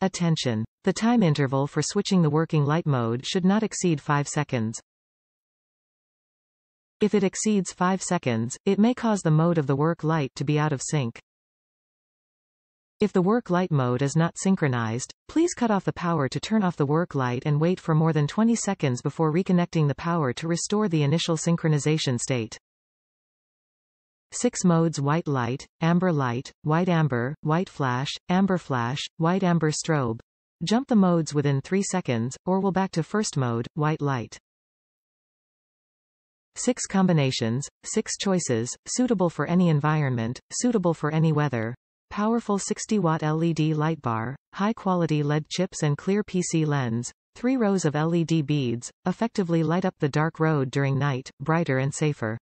Attention! The time interval for switching the working light mode should not exceed 5 seconds. If it exceeds 5 seconds, it may cause the mode of the work light to be out of sync. If the work light mode is not synchronized, please cut off the power to turn off the work light and wait for more than 20 seconds before reconnecting the power to restore the initial synchronization state. 6 modes: white light, amber light, white amber, white flash, white amber strobe. Jump the modes within 3 seconds, or will back to first mode, white light. 6 combinations, 6 choices, suitable for any environment, suitable for any weather. Powerful 60-watt LED light bar, high-quality LED chips and clear PC lens. 3 rows of LED beads, effectively light up the dark road during night, brighter and safer.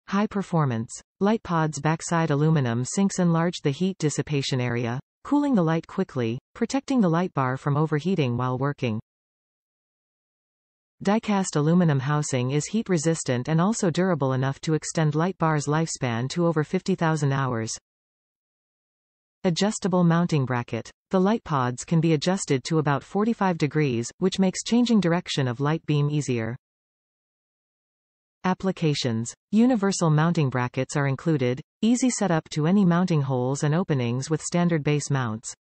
High performance. Light pod's backside aluminum sinks enlarge the heat dissipation area, cooling the light quickly, protecting the light bar from overheating while working. Die-cast aluminum housing is heat-resistant and also durable enough to extend light bar's lifespan to over 50,000 hours. Adjustable mounting bracket. The light pods can be adjusted to about 45 degrees, which makes changing direction of light beam easier. Applications. Universal mounting brackets are included, easy setup to any mounting holes and openings with standard base mounts.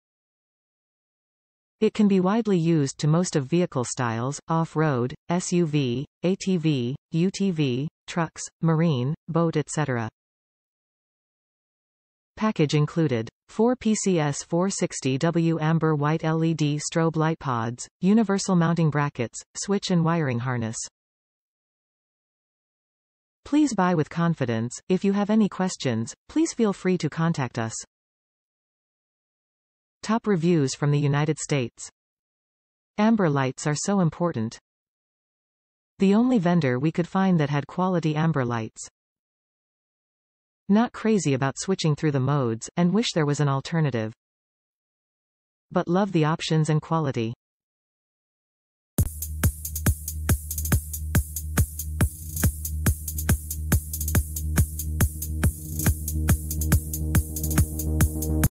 It can be widely used to most of vehicle styles: off-road, SUV, ATV, UTV, trucks, marine, boat, etc. Package included: 4 PCS 460W amber white LED strobe light pods, universal mounting brackets, switch and wiring harness. Please buy with confidence. If you have any questions, please feel free to contact us. Top reviews from the United States. Amber lights are so important. The only vendor we could find that had quality amber lights. Not crazy about switching through the modes, and wish there was an alternative. But love the options and quality.